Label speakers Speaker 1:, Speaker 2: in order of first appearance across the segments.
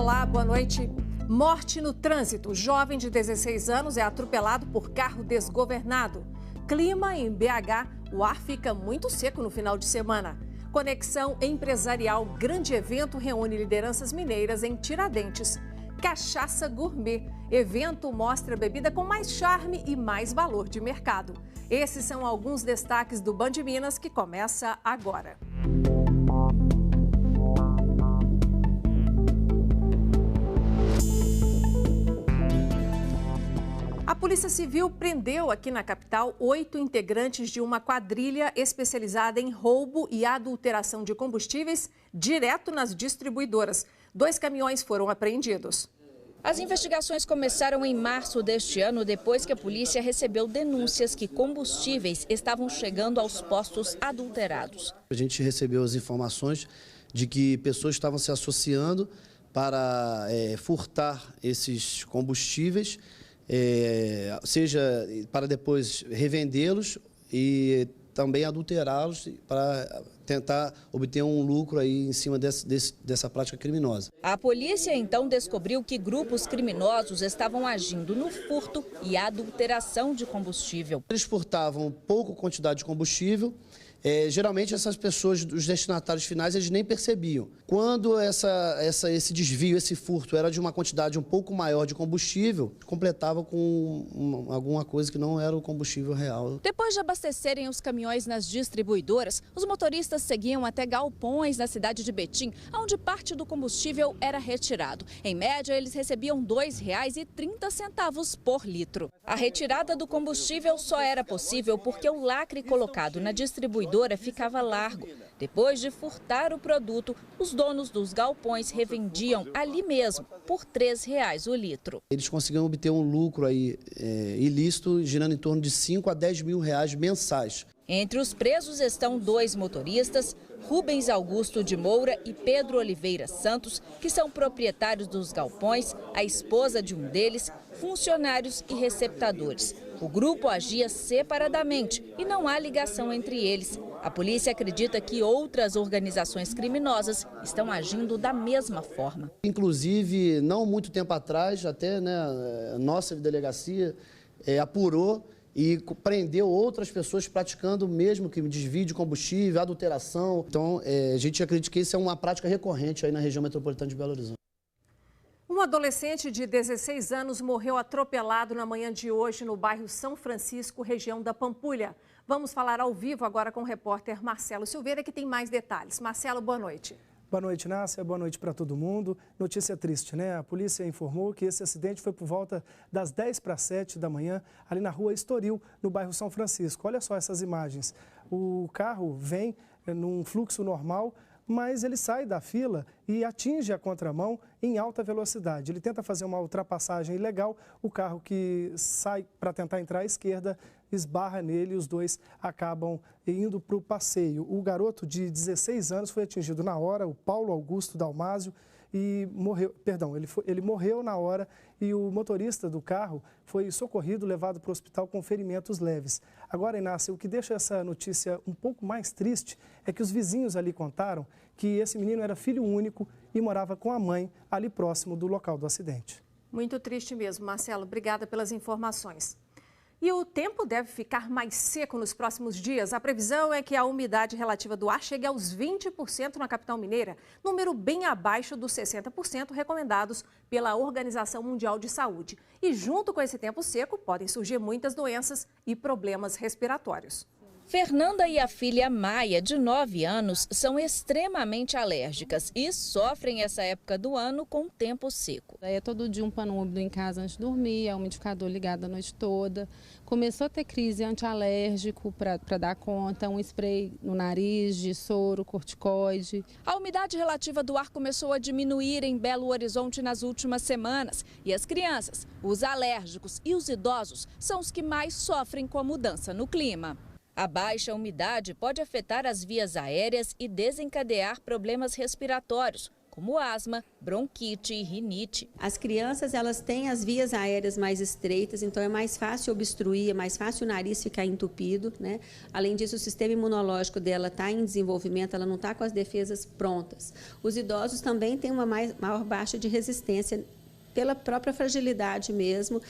Speaker 1: Olá, boa noite. Morte no trânsito. Jovem de 16 anos é atropelado por carro desgovernado. Clima em BH, o ar fica muito seco no final de semana. Conexão empresarial, grande evento reúne lideranças mineiras em Tiradentes. Cachaça Gourmet. Evento mostra bebida com mais charme e mais valor de mercado. Esses são alguns destaques do Band Minas que começa agora. A Polícia Civil prendeu aqui na capital 8 integrantes de uma quadrilha especializada em roubo e adulteração de combustíveis direto nas distribuidoras. 2 caminhões foram apreendidos.
Speaker 2: As investigações começaram em março deste ano, depois que a polícia recebeu denúncias que combustíveis estavam chegando aos postos adulterados.
Speaker 3: A gente recebeu as informações de que pessoas estavam se associando para furtar esses combustíveis, seja para depois revendê-los e também adulterá-los para tentar obter um lucro aí em cima dessa prática criminosa.
Speaker 2: A polícia então descobriu que grupos criminosos estavam agindo no furto e adulteração de combustível.
Speaker 3: Eles furtavam pouca quantidade de combustível. Geralmente essas pessoas, os destinatários finais, eles nem percebiam. Quando esse desvio, esse furto era de uma quantidade um pouco maior de combustível, completava com alguma coisa que não era o combustível real.
Speaker 2: Depois de abastecerem os caminhões nas distribuidoras, os motoristas seguiam até galpões na cidade de Betim, onde parte do combustível era retirado. Em média, eles recebiam R$ 2,30 por litro. A retirada do combustível só era possível porque o lacre colocado na distribuidora ficava largo. Depois de furtar o produto, os donos dos galpões revendiam ali mesmo por R$ 3,00 o litro.
Speaker 3: Eles conseguiram obter um lucro aí, ilícito, girando em torno de 5 a 10 mil reais mensais.
Speaker 2: Entre os presos estão 2 motoristas, Rubens Augusto de Moura e Pedro Oliveira Santos, que são proprietários dos galpões, a esposa de um deles, funcionários e receptadores. O grupo agia separadamente e não há ligação entre eles. A polícia acredita que outras organizações criminosas estão agindo da mesma forma.
Speaker 3: Inclusive, não muito tempo atrás, até a nossa delegacia apurou e prendeu outras pessoas praticando o mesmo crime, desvio de combustível, adulteração. Então, a gente acredita que isso é uma prática recorrente aí na região metropolitana de Belo Horizonte.
Speaker 1: Um adolescente de 16 anos morreu atropelado na manhã de hoje no bairro São Francisco, região da Pampulha. Vamos falar ao vivo agora com o repórter Marcelo Silveira, que tem mais detalhes. Marcelo, boa noite.
Speaker 4: Boa noite, Nácia. Boa noite para todo mundo. Notícia triste, né? A polícia informou que esse acidente foi por volta das 10h para 7 da manhã, ali na rua Estoril, no bairro São Francisco. Olha só essas imagens. O carro vem num fluxo normal, mas ele sai da fila e atinge a contramão em alta velocidade. Ele tenta fazer uma ultrapassagem ilegal, o carro que sai para tentar entrar à esquerda esbarra nele e os dois acabam indo para o passeio. O garoto de 16 anos foi atingido na hora, o Paulo Augusto Dalmásio, e morreu, ele morreu na hora e o motorista do carro foi socorrido, levado para o hospital com ferimentos leves. Agora, Inácia, o que deixa essa notícia um pouco mais triste é que os vizinhos ali contaram que esse menino era filho único e morava com a mãe ali próximo do local do acidente.
Speaker 1: Muito triste mesmo, Marcelo. Obrigada pelas informações. E o tempo deve ficar mais seco nos próximos dias. A previsão é que a umidade relativa do ar chegue aos 20% na capital mineira, número bem abaixo dos 60% recomendados pela Organização Mundial de Saúde. E junto com esse tempo seco, podem surgir muitas doenças e problemas respiratórios.
Speaker 2: Fernanda e a filha Maia, de 9 anos, são extremamente alérgicas e sofrem essa época do ano com tempo seco.
Speaker 5: É todo dia um pano úmido em casa antes de dormir, é o umidificador ligado a noite toda. Começou a ter crise antialérgico para dar conta, um spray no nariz de soro, corticoide.
Speaker 2: A umidade relativa do ar começou a diminuir em Belo Horizonte nas últimas semanas. E as crianças, os alérgicos e os idosos são os que mais sofrem com a mudança no clima. A baixa umidade pode afetar as vias aéreas e desencadear problemas respiratórios, como asma, bronquite e rinite.
Speaker 6: As crianças, elas têm as vias aéreas mais estreitas, então é mais fácil obstruir, é mais fácil o nariz ficar entupido, né? Além disso, o sistema imunológico dela está em desenvolvimento, ela não está com as defesas prontas. Os idosos também têm uma maior baixa de resistência pela própria fragilidade mesmo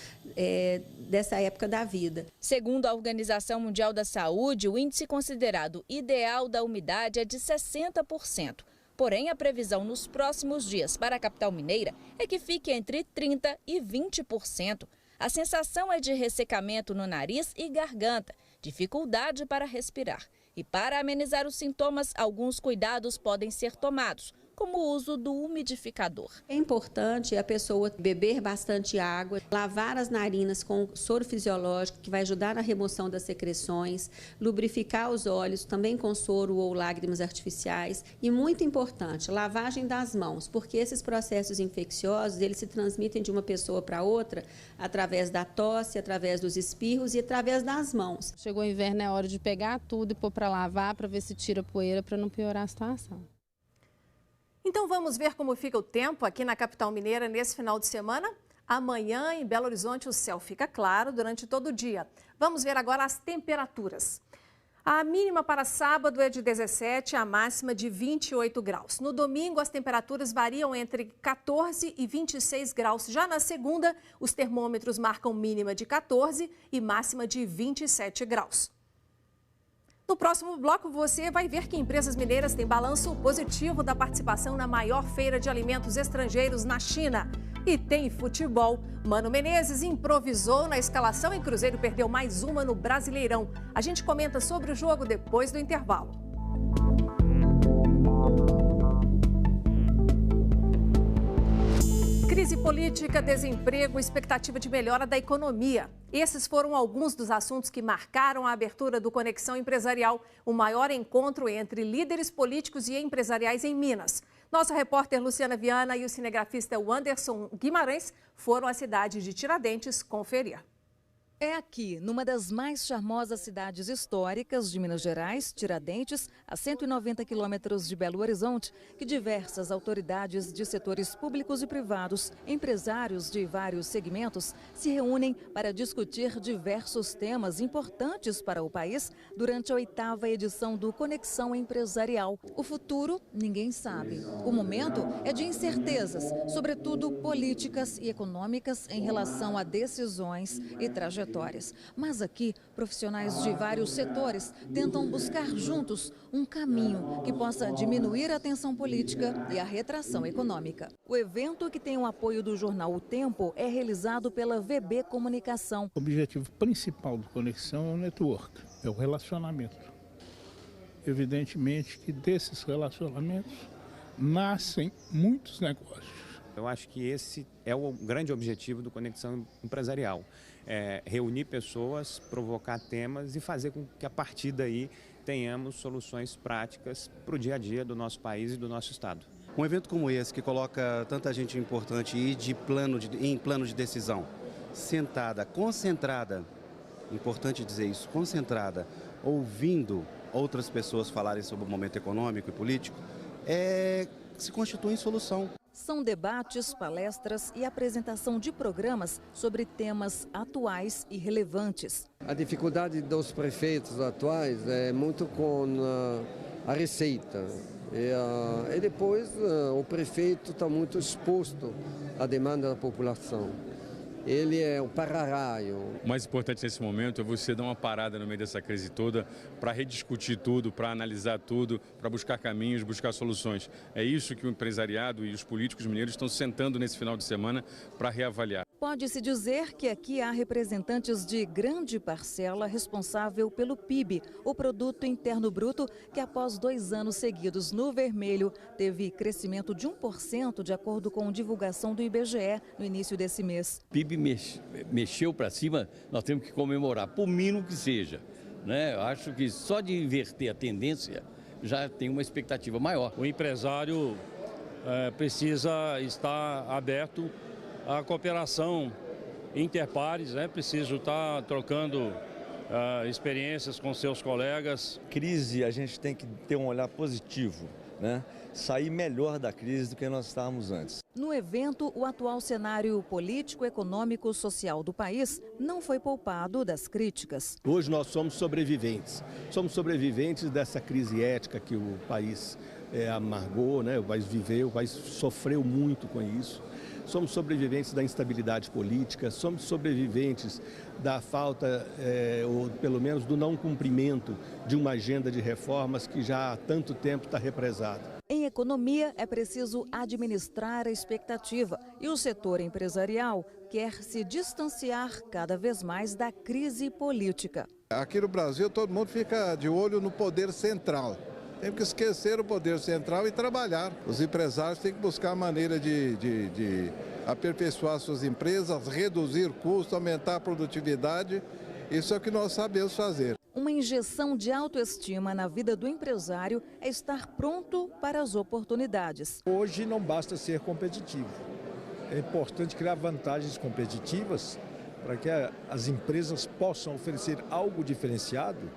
Speaker 6: dessa época da vida.
Speaker 2: Segundo a Organização Mundial da Saúde, o índice considerado ideal da umidade é de 60%. Porém, a previsão nos próximos dias para a capital mineira é que fique entre 30% e 20%. A sensação é de ressecamento no nariz e garganta, dificuldade para respirar. E para amenizar os sintomas, alguns cuidados podem ser tomados, como o uso do umidificador.
Speaker 6: É importante a pessoa beber bastante água, lavar as narinas com soro fisiológico, que vai ajudar na remoção das secreções, lubrificar os olhos também com soro ou lágrimas artificiais. E muito importante, lavagem das mãos, porque esses processos infecciosos, eles se transmitem de uma pessoa para outra através da tosse, através dos espirros e através das mãos.
Speaker 5: Chegou o inverno, é hora de pegar tudo e pôr para lavar, para ver se tira poeira, para não piorar a situação.
Speaker 1: Então vamos ver como fica o tempo aqui na capital mineira nesse final de semana? Amanhã em Belo Horizonte o céu fica claro durante todo o dia. Vamos ver agora as temperaturas. A mínima para sábado é de 17, a máxima de 28 graus. No domingo as temperaturas variam entre 14 e 26 graus. Já na segunda, os termômetros marcam mínima de 14 e máxima de 27 graus. No próximo bloco, você vai ver que empresas mineiras têm balanço positivo da participação na maior feira de alimentos estrangeiros na China. E tem futebol. Mano Menezes improvisou na escalação e Cruzeiro perdeu mais uma no Brasileirão. A gente comenta sobre o jogo depois do intervalo. Crise política, desemprego, expectativa de melhora da economia. Esses foram alguns dos assuntos que marcaram a abertura do Conexão Empresarial, o maior encontro entre líderes políticos e empresariais em Minas. Nossa repórter Luciana Viana e o cinegrafista Wanderson Guimarães foram à cidade de Tiradentes conferir.
Speaker 7: É aqui, numa das mais charmosas cidades históricas de Minas Gerais, Tiradentes, a 190 quilômetros de Belo Horizonte, que diversas autoridades de setores públicos e privados, empresários de vários segmentos, se reúnem para discutir diversos temas importantes para o país durante a 8ª edição do Conexão Empresarial. O futuro, ninguém sabe. O momento é de incertezas, sobretudo políticas e econômicas em relação a decisões e trajetórias. Mas aqui, profissionais de vários setores tentam buscar juntos um caminho que possa diminuir a tensão política e a retração econômica. O evento, que tem o apoio do jornal O Tempo, é realizado pela VB Comunicação.
Speaker 8: O objetivo principal do Conexão é o network, é o relacionamento. Evidentemente que desses relacionamentos nascem muitos negócios.
Speaker 9: Eu acho que esse é o grande objetivo do Conexão Empresarial. Reunir pessoas, provocar temas e fazer com que a partir daí tenhamos soluções práticas para o dia a dia do nosso país e do nosso estado.
Speaker 3: Um evento como esse, que coloca tanta gente importante e em plano de decisão, sentada, concentrada, importante dizer isso, concentrada, ouvindo outras pessoas falarem sobre o momento econômico e político, se constitui em solução.
Speaker 7: São debates, palestras e apresentação de programas sobre temas atuais e relevantes.
Speaker 10: A dificuldade dos prefeitos atuais é muito com a receita. E depois o prefeito está muito exposto à demanda da população. Ele é o para-raio.
Speaker 11: O mais importante nesse momento é você dar uma parada no meio dessa crise toda para rediscutir tudo, para analisar tudo, para buscar caminhos, buscar soluções. É isso que o empresariado e os políticos mineiros estão sentando nesse final de semana para reavaliar.
Speaker 7: Pode-se dizer que aqui há representantes de grande parcela responsável pelo PIB, o Produto Interno Bruto, que após 2 anos seguidos no vermelho, teve crescimento de 1%, de acordo com divulgação do IBGE no início desse mês.
Speaker 12: O PIB mexeu para cima, nós temos que comemorar, por mínimo que seja, né? Eu acho que só de inverter a tendência já tem uma expectativa maior.
Speaker 13: O empresário precisa estar aberto à cooperação interpares, né? Preciso estar trocando experiências com seus colegas.
Speaker 14: Crise, a gente tem que ter um olhar positivo, né? Sair melhor da crise do que nós estávamos antes.
Speaker 7: No evento, o atual cenário político, econômico, social do país não foi poupado das críticas.
Speaker 15: Hoje nós somos sobreviventes dessa crise ética que o país amargou, né? O país viveu, o país sofreu muito com isso. Somos sobreviventes da instabilidade política, somos sobreviventes da falta, ou pelo menos do não cumprimento de uma agenda de reformas que já há tanto tempo está represada.
Speaker 7: Em economia, é preciso administrar a expectativa e o setor empresarial quer se distanciar cada vez mais da crise política.
Speaker 16: Aqui no Brasil, todo mundo fica de olho no poder central. Tem que esquecer o poder central e trabalhar. Os empresários têm que buscar a maneira de aperfeiçoar suas empresas, reduzir custos, aumentar a produtividade. Isso é o que nós sabemos fazer.
Speaker 7: Uma injeção de autoestima na vida do empresário é estar pronto para as oportunidades.
Speaker 17: Hoje não basta ser competitivo. É importante criar vantagens competitivas para que as empresas possam oferecer algo diferenciado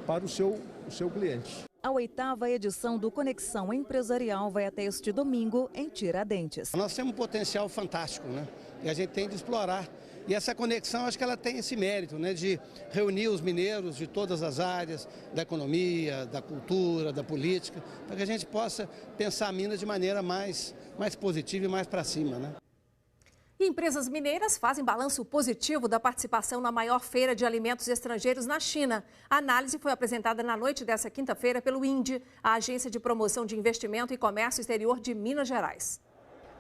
Speaker 17: para o seu cliente.
Speaker 7: A 8ª edição do Conexão Empresarial vai até este domingo em Tiradentes.
Speaker 18: Nós temos um potencial fantástico, né? E a gente tem de explorar. E essa conexão, acho que ela tem esse mérito, né? De reunir os mineiros de todas as áreas, da economia, da cultura, da política, para que a gente possa pensar Minas de maneira mais positiva e mais para cima, né?
Speaker 1: E empresas mineiras fazem balanço positivo da participação na maior feira de alimentos estrangeiros na China. A análise foi apresentada na noite dessa quinta-feira pelo INDE, a Agência de Promoção de Investimento e Comércio Exterior de Minas Gerais.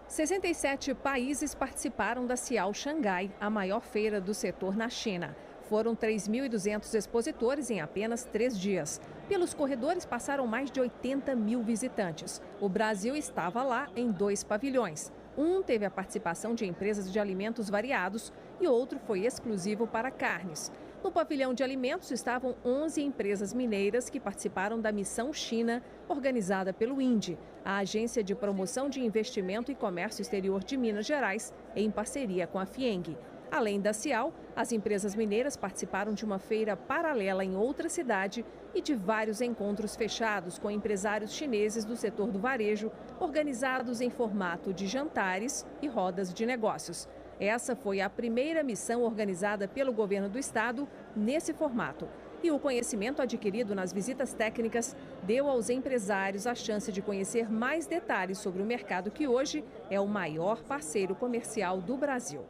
Speaker 1: 67 países participaram da Cial Xangai, a maior feira do setor na China. Foram 3.200 expositores em apenas 3 dias. Pelos corredores passaram mais de 80 mil visitantes. O Brasil estava lá em 2 pavilhões. Um teve a participação de empresas de alimentos variados e outro foi exclusivo para carnes. No pavilhão de alimentos estavam 11 empresas mineiras que participaram da Missão China, organizada pelo INDE, a Agência de Promoção de Investimento e Comércio Exterior de Minas Gerais, em parceria com a FIENG. Além da Cial, as empresas mineiras participaram de uma feira paralela em outra cidade e de vários encontros fechados com empresários chineses do setor do varejo, organizados em formato de jantares e rodas de negócios. Essa foi a primeira missão organizada pelo governo do estado nesse formato. E o conhecimento adquirido nas visitas técnicas deu aos empresários a chance de conhecer mais detalhes sobre o mercado que hoje é o maior parceiro comercial do Brasil.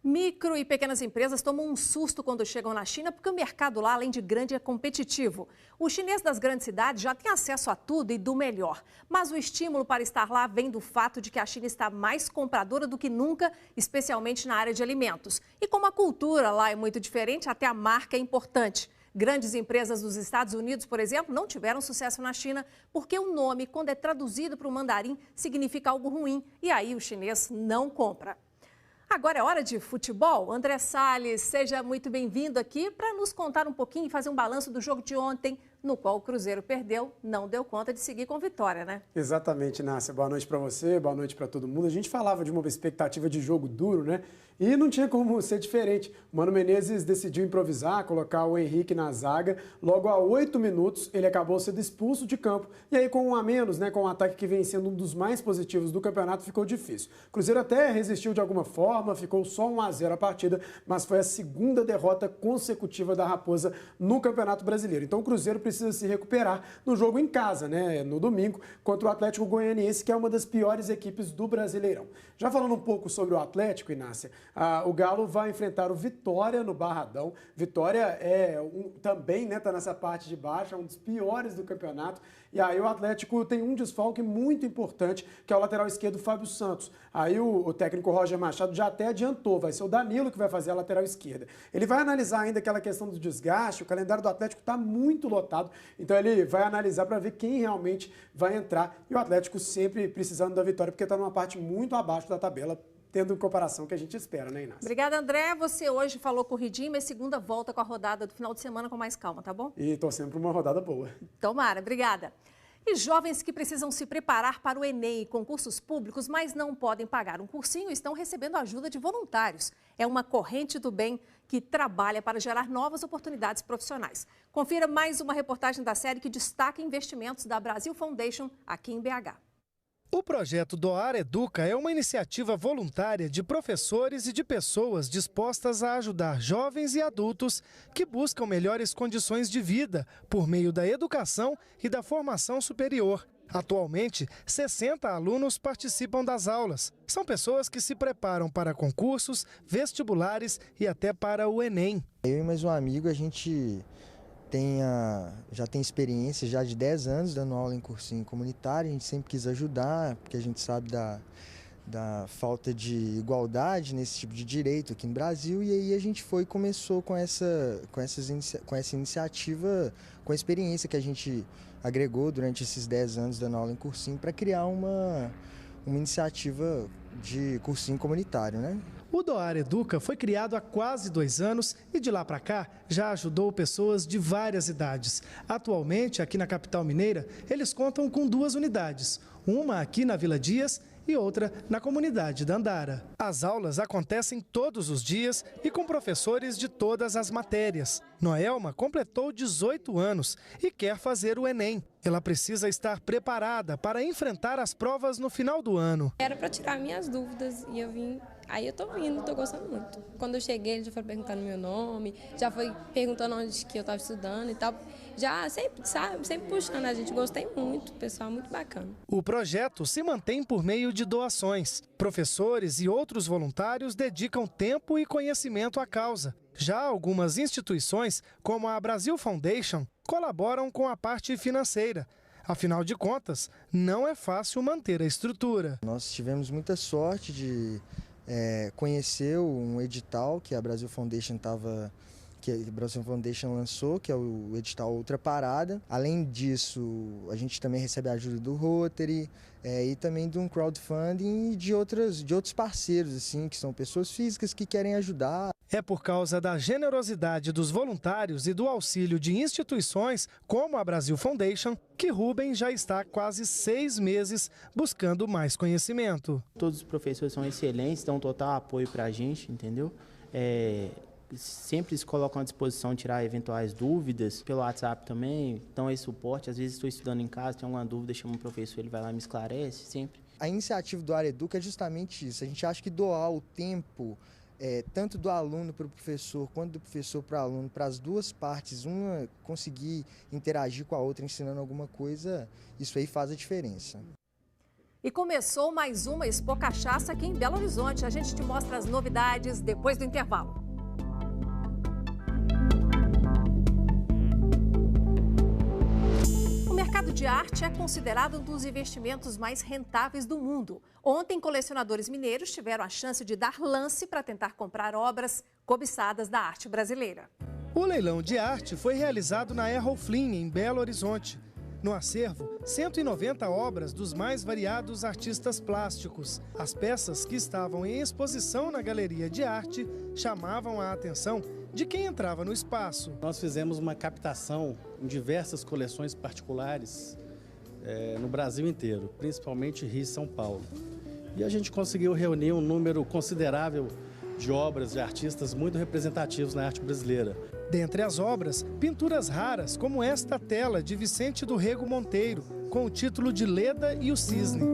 Speaker 1: Micro e pequenas empresas tomam um susto quando chegam na China porque o mercado lá, além de grande, é competitivo. O chinês das grandes cidades já tem acesso a tudo e do melhor. Mas o estímulo para estar lá vem do fato de que a China está mais compradora do que nunca, especialmente na área de alimentos. E como a cultura lá é muito diferente, até a marca é importante. Grandes empresas dos Estados Unidos, por exemplo, não tiveram sucesso na China porque o nome, quando é traduzido para o mandarim, significa algo ruim e aí o chinês não compra. Agora é hora de futebol. André Salles, seja muito bem-vindo aqui para nos contar um pouquinho e fazer um balanço do jogo de ontem, no qual o Cruzeiro perdeu, não deu conta de seguir com vitória, né?
Speaker 4: Exatamente, Nácia. Boa noite para você, boa noite para todo mundo. A gente falava de uma expectativa de jogo duro, né? E não tinha como ser diferente. O Mano Menezes decidiu improvisar, colocar o Henrique na zaga. Logo a 8 minutos, ele acabou sendo expulso de campo. E aí, com um a menos, né, com um ataque que vem sendo um dos mais positivos do campeonato, ficou difícil. O Cruzeiro até resistiu de alguma forma, ficou só 1-0 a partida, mas foi a segunda derrota consecutiva da Raposa no Campeonato Brasileiro. Então o Cruzeiro precisa se recuperar no jogo em casa, né, no domingo, contra o Atlético Goianiense, que é uma das piores equipes do Brasileirão. Já falando um pouco sobre o Atlético, Inácia, o Galo vai enfrentar o Vitória no Barradão. Vitória também, né, tá nessa parte de baixo, é um dos piores do campeonato. E aí o Atlético tem um desfalque muito importante, que é o lateral esquerdo Fábio Santos. Aí o técnico Roger Machado já até adiantou, vai ser o Danilo que vai fazer a lateral esquerda. Ele vai analisar ainda aquela questão do desgaste, o calendário do Atlético está muito lotado, então ele vai analisar para ver quem realmente vai entrar. E o Atlético sempre precisando da vitória, porque está numa parte muito abaixo da tabela, tendo em comparação que a gente espera, né, Inácia?
Speaker 1: Obrigada, André. Você hoje falou corridinho, mas segunda volta com a rodada do final de semana com mais calma, tá bom?
Speaker 4: E torcendo para uma rodada boa.
Speaker 1: Tomara, obrigada. E jovens que precisam se preparar para o Enem e concursos públicos, mas não podem pagar um cursinho, estão recebendo ajuda de voluntários. É uma corrente do bem que trabalha para gerar novas oportunidades profissionais. Confira mais uma reportagem da série que destaca investimentos da Brasil Foundation aqui em BH.
Speaker 4: O projeto Doar Educa é uma iniciativa voluntária de professores e de pessoas dispostas a ajudar jovens e adultos que buscam melhores condições de vida por meio da educação e da formação superior. Atualmente, 60 alunos participam das aulas. São pessoas que se preparam para concursos, vestibulares e até para o Enem.
Speaker 19: Eu e mais um amigo, a gente já tem experiência já de 10 anos dando aula em cursinho comunitário. A gente sempre quis ajudar, porque a gente sabe da falta de igualdade nesse tipo de direito aqui no Brasil. E aí a gente começou com essa iniciativa, com a experiência que a gente agregou durante esses 10 anos dando aula em cursinho, para criar uma iniciativa de cursinho comunitário, né?
Speaker 4: O Doar Educa foi criado há quase 2 anos e de lá para cá já ajudou pessoas de várias idades. Atualmente, aqui na capital mineira, eles contam com 2 unidades, uma aqui na Vila Dias e outra na comunidade da Andara. As aulas acontecem todos os dias e com professores de todas as matérias. Noelma completou 18 anos e quer fazer o Enem. Ela precisa estar preparada para enfrentar as provas no final do ano.
Speaker 20: Era para tirar minhas dúvidas e eu vim. Aí eu tô vindo, tô gostando muito. Quando eu cheguei, ele já foi perguntando meu nome, já foi perguntando onde que eu estava estudando e tal. Já sempre puxando a gente, gostei muito, pessoal muito bacana.
Speaker 4: O projeto se mantém por meio de doações. Professores e outros voluntários dedicam tempo e conhecimento à causa. Já algumas instituições, como a Brasil Foundation, colaboram com a parte financeira. Afinal de contas, não é fácil manter a estrutura.
Speaker 19: Nós tivemos muita sorte de conhecer um edital que a Brasil Foundation lançou, que é o edital Outra Parada. Além disso, a gente também recebe a ajuda do Rotary e também de um crowdfunding e de outros parceiros, assim, que são pessoas físicas que querem ajudar.
Speaker 4: É por causa da generosidade dos voluntários e do auxílio de instituições como a Brasil Foundation que Rubem já está há quase 6 meses buscando mais conhecimento.
Speaker 21: Todos os professores são excelentes, dão total apoio para a gente, entendeu? Sempre se colocam à disposição de tirar eventuais dúvidas, pelo WhatsApp também, dão esse suporte. Às vezes estou estudando em casa, tenho alguma dúvida, chamo um professor, ele vai lá e me esclarece, sempre.
Speaker 19: A iniciativa do Doar Educa é justamente isso, a gente acha que doar o tempo, tanto do aluno para o professor, quanto do professor para o aluno, para as duas partes, uma conseguir interagir com a outra ensinando alguma coisa, isso aí faz a diferença.
Speaker 1: E começou mais uma Expo Cachaça aqui em Belo Horizonte. A gente te mostra as novidades depois do intervalo. O mercado de arte é considerado um dos investimentos mais rentáveis do mundo. Ontem, colecionadores mineiros tiveram a chance de dar lance para tentar comprar obras cobiçadas da arte brasileira.
Speaker 4: O leilão de arte foi realizado na Errol Flynn, em Belo Horizonte. No acervo, 190 obras dos mais variados artistas plásticos. As peças que estavam em exposição na galeria de arte chamavam a atenção de quem entrava no espaço.
Speaker 22: Nós fizemos uma captação em diversas coleções particulares no Brasil inteiro, principalmente Rio e São Paulo. E a gente conseguiu reunir um número considerável de obras de artistas muito representativos na arte brasileira.
Speaker 4: Dentre as obras, pinturas raras como esta tela de Vicente do Rego Monteiro, com o título de Leda e o Cisne.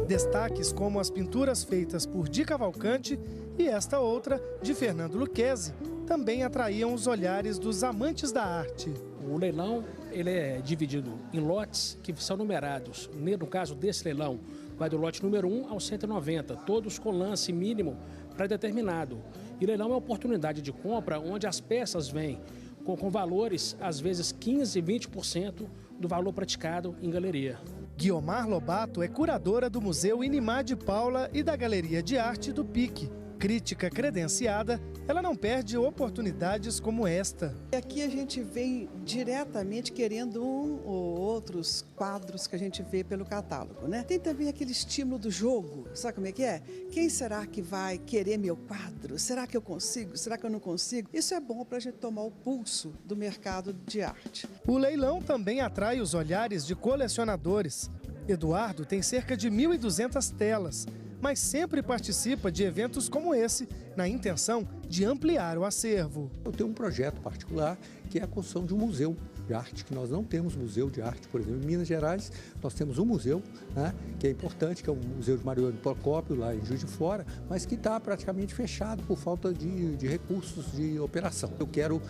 Speaker 4: Destaques como as pinturas feitas por Di Cavalcanti e esta outra, de Fernando Lucchesi, também atraíam os olhares dos amantes da arte.
Speaker 23: O leilão ele é dividido em lotes que são numerados. No caso desse leilão, vai do lote número 1 ao 190, todos com lance mínimo pré-determinado. E leilão é uma oportunidade de compra onde as peças vêm com valores, às vezes 15% e 20% do valor praticado em galeria.
Speaker 4: Guiomar Lobato é curadora do Museu Inimar de Paula e da Galeria de Arte do PIC. crítica credenciada, ela não perde oportunidades como esta.
Speaker 2: Aqui a gente vem diretamente querendo um ou outros quadros que a gente vê pelo catálogo, né? Tem também aquele estímulo do jogo, sabe como é que é? Quem será que vai querer meu quadro? Será que eu consigo? Será que eu não consigo? Isso é bom para a gente tomar o pulso do mercado de arte.
Speaker 4: O leilão também atrai os olhares de colecionadores. Eduardo tem cerca de 1.200 telas, mas sempre participa de eventos como esse, na intenção de ampliar o acervo.
Speaker 5: Eu tenho um projeto particular que é a construção de um museu de arte, que nós não temos museu de arte, por exemplo. Em Minas Gerais, nós temos um museu, né, que é importante, que é o Museu de Mariano Procópio, lá em Juiz de Fora, mas que está praticamente fechado por falta de recursos de operação. Eu quero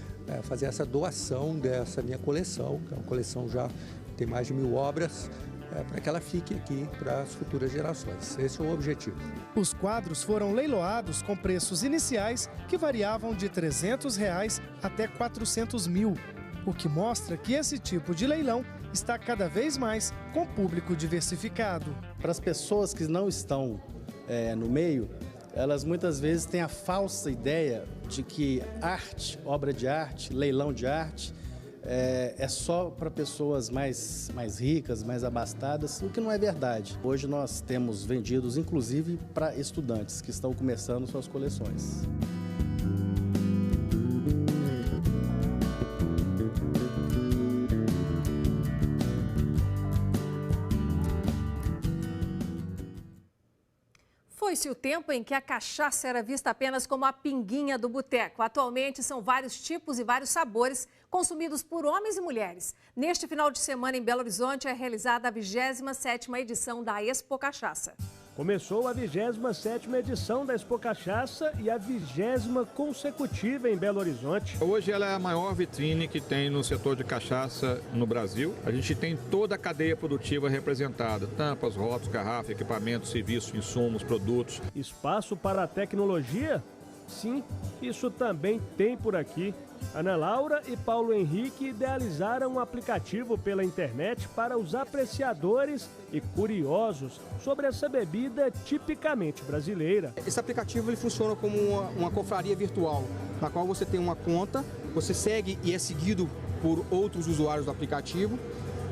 Speaker 5: fazer essa doação dessa minha coleção, que é uma coleção já tem mais de 1.000 obras, para que ela fique aqui para as futuras gerações. Esse é o objetivo.
Speaker 4: Os quadros foram leiloados com preços iniciais que variavam de R$ 300 até R$ 400 mil, o que mostra que esse tipo de leilão está cada vez mais com público diversificado.
Speaker 22: Para as pessoas que não estão no meio, elas muitas vezes têm a falsa ideia de que arte, obra de arte, leilão de arte, é só para pessoas mais ricas, mais abastadas, o que não é verdade. Hoje nós temos vendidos, inclusive, para estudantes que estão começando suas coleções.
Speaker 1: Foi-se o tempo em que a cachaça era vista apenas como a pinguinha do boteco. Atualmente, são vários tipos e vários sabores consumidos por homens e mulheres. Neste final de semana, em Belo Horizonte, é realizada a 27ª edição da Expo Cachaça.
Speaker 6: Começou a 27ª edição da Expo Cachaça e a 20ª consecutiva em Belo Horizonte.
Speaker 24: Hoje ela é a maior vitrine que tem no setor de cachaça no Brasil. A gente tem toda a cadeia produtiva representada. Tampas, rótulos, garrafas, equipamentos, serviços, insumos, produtos.
Speaker 6: Espaço para a tecnologia? Sim, isso também tem por aqui. Ana Laura e Paulo Henrique idealizaram um aplicativo pela internet para os apreciadores e curiosos sobre essa bebida tipicamente brasileira.
Speaker 25: Esse aplicativo ele funciona como uma confraria virtual, na qual você tem uma conta, você segue e é seguido por outros usuários do aplicativo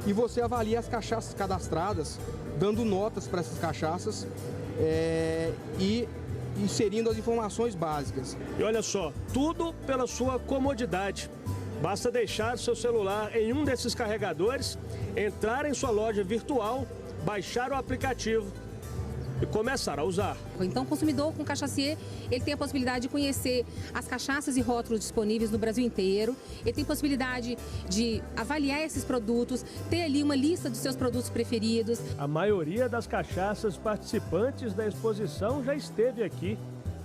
Speaker 25: e você avalia as cachaças cadastradas, dando notas para essas cachaças e inserindo as informações básicas.
Speaker 6: E olha só, tudo pela sua comodidade. Basta deixar seu celular em um desses carregadores, entrar em sua loja virtual, baixar o aplicativo e começar a usar.
Speaker 26: Então, o consumidor com cachacier, ele tem a possibilidade de conhecer as cachaças e rótulos disponíveis no Brasil inteiro. Ele tem possibilidade de avaliar esses produtos, ter ali uma lista dos seus produtos preferidos.
Speaker 6: A maioria das cachaças participantes da exposição já esteve aqui.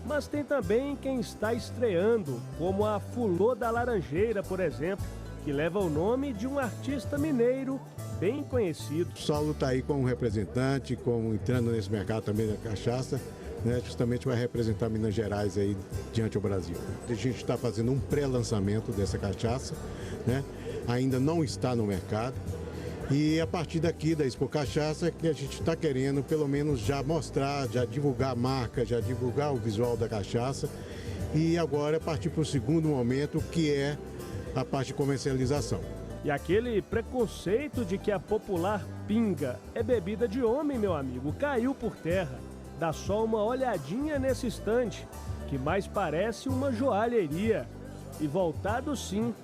Speaker 6: Mas tem também quem está estreando, como a Fulô da Laranjeira, por exemplo, que leva o nome de um artista mineiro bem conhecido.
Speaker 27: O Saulo está aí como representante, como entrando nesse mercado também da cachaça, né, justamente vai representar Minas Gerais aí diante do Brasil. A gente está fazendo um pré-lançamento dessa cachaça, né, ainda não está no mercado. E a partir daqui da Expo Cachaça que a gente está querendo pelo menos já mostrar, já divulgar a marca, já divulgar o visual da cachaça e agora partir para o segundo momento que é a parte de comercialização.
Speaker 6: E aquele preconceito de que a popular pinga é bebida de homem, meu amigo, caiu por terra. Dá só uma olhadinha nesse estande, que mais parece uma joalheria. E voltado sim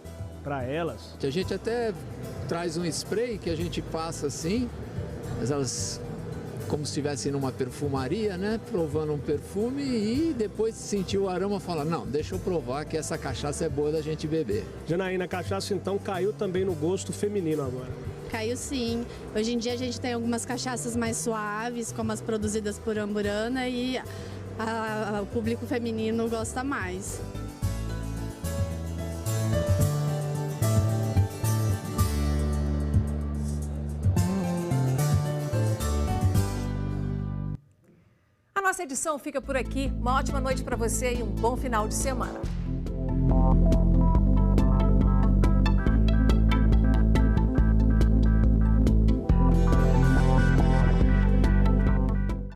Speaker 6: para elas.
Speaker 28: A gente até traz um spray que a gente passa assim, mas elas como se estivessem numa perfumaria, né? Provando um perfume e depois de sentir o aroma fala, não, deixa eu provar que essa cachaça é boa da gente beber.
Speaker 6: Janaína, a cachaça então caiu também no gosto feminino agora.
Speaker 29: Caiu sim. Hoje em dia a gente tem algumas cachaças mais suaves, como as produzidas por Amburana, e o público feminino gosta mais.
Speaker 1: A nossa edição fica por aqui. Uma ótima noite para você e um bom final de semana.